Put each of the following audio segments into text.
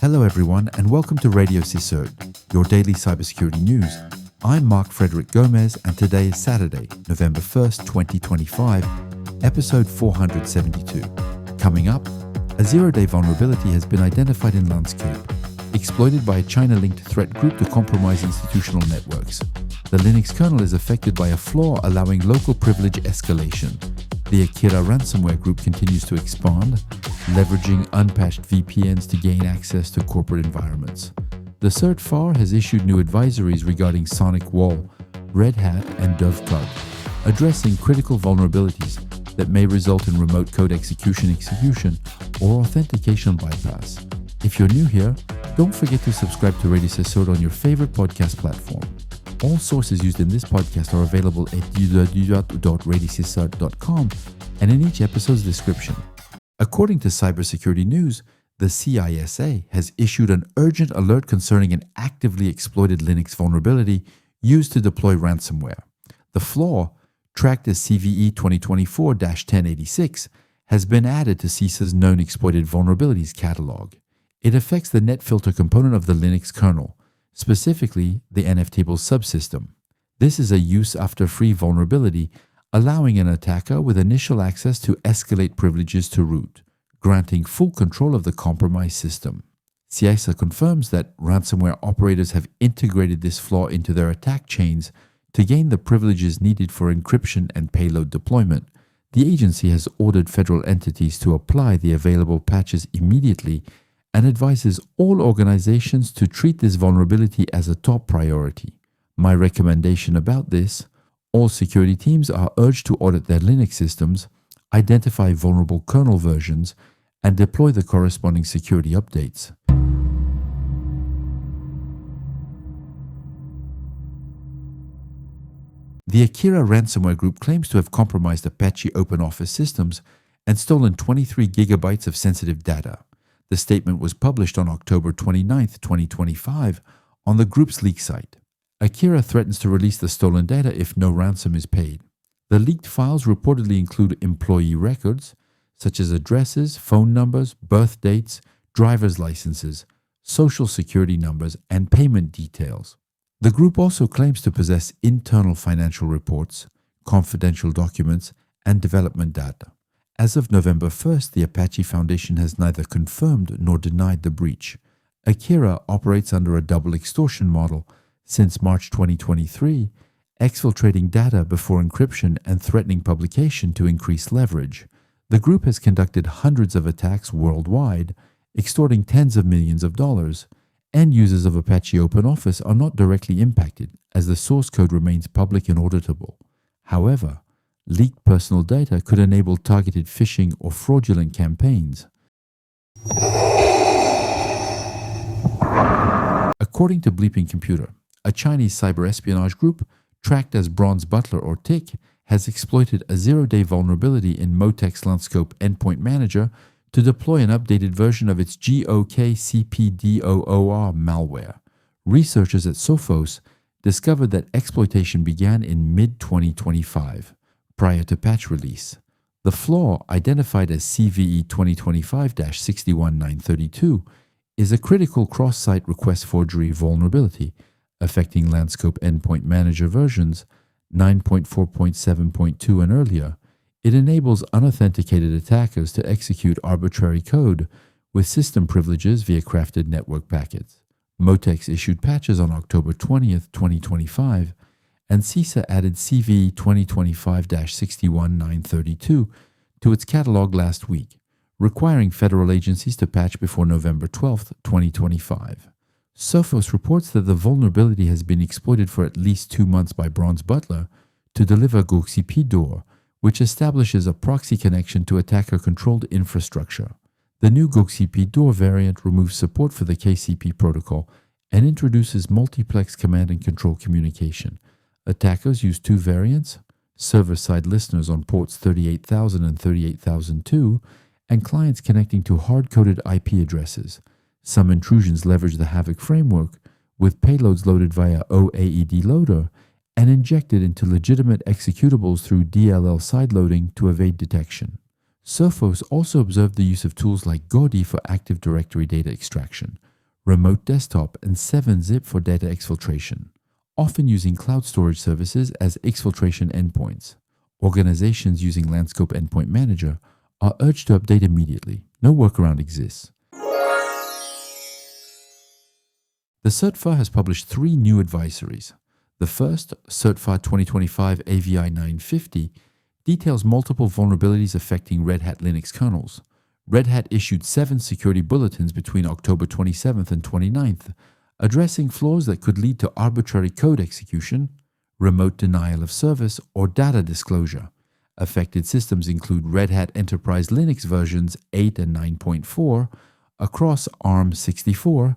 Hello everyone and welcome to RadioCSIRT, your daily cybersecurity news. I'm Mark Frederick Gomez and today is Saturday, November 1st, 2025, episode 472. Coming up, a zero-day vulnerability has been identified in Lanscope, exploited by a China-linked threat group to compromise institutional networks. The Linux kernel is affected by a flaw allowing local privilege escalation. The Akira ransomware group continues to expand, leveraging unpatched VPNs to gain access to corporate environments. The Ep.4 has issued new advisories regarding Sonic Wall, Red Hat, and Dovecot, addressing critical vulnerabilities that may result in remote code execution or authentication bypass. If you're new here, don't forget to subscribe to RadioCSIRT on your favorite podcast platform. All sources used in this podcast are available at www.radiocsirt.com and in each episode's description. According to cybersecurity news, the CISA has issued an urgent alert concerning an actively exploited Linux vulnerability used to deploy ransomware. The flaw, tracked as CVE 2024-1086, has been added to CISA's known exploited vulnerabilities catalog. It affects the netfilter component of the Linux kernel, specifically the NFTable subsystem. This is a use-after-free vulnerability, allowing an attacker with initial access to escalate privileges to root, granting full control of the compromised system. CISA confirms that ransomware operators have integrated this flaw into their attack chains to gain the privileges needed for encryption and payload deployment. The agency has ordered federal entities to apply the available patches immediately and advises all organizations to treat this vulnerability as a top priority. My recommendation about this: all security teams are urged to audit their Linux systems, identify vulnerable kernel versions, and deploy the corresponding security updates. The Akira ransomware group claims to have compromised Apache OpenOffice systems and stolen 23 gigabytes of sensitive data. The statement was published on October 29, 2025, on the group's leak site. Akira threatens to release the stolen data if no ransom is paid. The leaked files reportedly include employee records, such as addresses, phone numbers, birth dates, driver's licenses, social security numbers, and payment details. The group also claims to possess internal financial reports, confidential documents, and development data. As of November 1st, the Apache Foundation has neither confirmed nor denied the breach. Akira operates under a double extortion model since March 2023, exfiltrating data before encryption and threatening publication to increase leverage. The group has conducted hundreds of attacks worldwide, extorting tens of millions of dollars. End users of Apache OpenOffice are not directly impacted, as the source code remains public and auditable. However, leaked personal data could enable targeted phishing or fraudulent campaigns. According to BleepingComputer, a Chinese cyber espionage group, tracked as Bronze Butler or TIC, has exploited a zero-day vulnerability in Motec's Lanscope endpoint manager to deploy an updated version of its GOKCPDOOR malware. Researchers at Sophos discovered that exploitation began in mid-2025, prior to patch release. The flaw, identified as CVE 2025-61932, is a critical cross-site request forgery vulnerability affecting Lanscope endpoint manager versions 9.4.7.2 and earlier. It enables unauthenticated attackers to execute arbitrary code with system privileges via crafted network packets. Motex issued patches on October 20th, 2025, and CISA added CVE 2025-61932 to its catalog last week, requiring federal agencies to patch before November 12th, 2025. Sophos reports that the vulnerability has been exploited for at least 2 months by Bronze Butler to deliver GOKCP-DOOR, which establishes a proxy connection to attacker-controlled infrastructure. The new GOKCP-DOOR variant removes support for the KCP protocol and introduces multiplex command and control communication. Attackers use two variants: server-side listeners on ports 38,000 and 38,002, and clients connecting to hard-coded IP addresses. Some intrusions leverage the Havoc framework, with payloads loaded via OAED loader and injected into legitimate executables through DLL sideloading to evade detection. Sophos also observed the use of tools like Gaudi for Active Directory data extraction. remote desktop, and 7-zip for data exfiltration, often using cloud storage services as exfiltration endpoints. Organizations using Lanscope Endpoint Manager are urged to update immediately. No workaround exists. The CSIRT has published 3 new advisories. The first, CSIRT 2025 AVI 950, details multiple vulnerabilities affecting Red Hat Linux kernels. Red Hat issued 7 security bulletins between October 27th and 29th, addressing flaws that could lead to arbitrary code execution, remote denial of service, or data disclosure. Affected systems include Red Hat Enterprise Linux versions 8 and 9.4 across ARM64,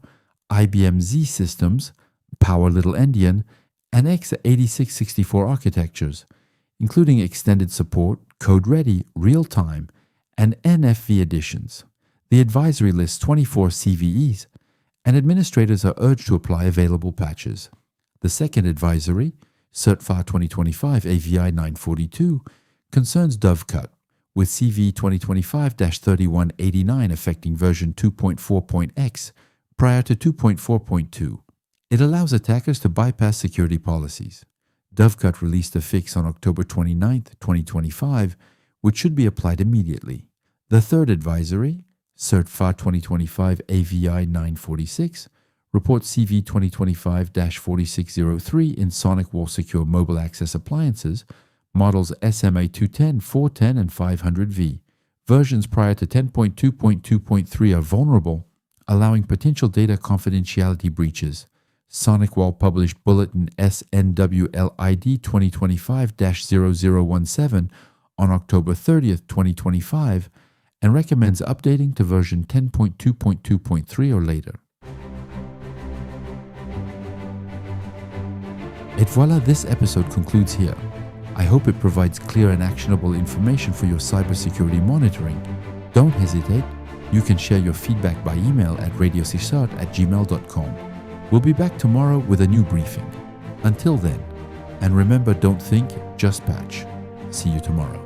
IBM Z systems, Power Little Endian, and x86-64 architectures, including extended support, code-ready, real-time, and NFV editions. The advisory lists 24 CVEs, and administrators are urged to apply available patches. The second advisory, CSIRT 2025 AVI 942, concerns Dovecut, with CV 2025-3189 affecting version 2.4.x prior to 2.4.2. It allows attackers to bypass security policies. Dovecut released a fix on October 29, 2025, which should be applied immediately. The third advisory, CSIRT 2025 AVI 946, reports CV 2025-4603 in SonicWall Secure Mobile Access Appliances, models SMA 210, 410, and 500V. Versions prior to 10.2.2.3 are vulnerable, allowing potential data confidentiality breaches. SonicWall published Bulletin SNWLID 2025-0017 on October 30th, 2025, and recommends updating to version 10.2.2.3 or later. Et voila, this episode concludes here. I hope it provides clear and actionable information for your cybersecurity monitoring. Don't hesitate. You can share your feedback by email at RadioCSIRT@gmail.com. We'll be back tomorrow with a new briefing. Until then, and remember, don't think, just patch. See you tomorrow.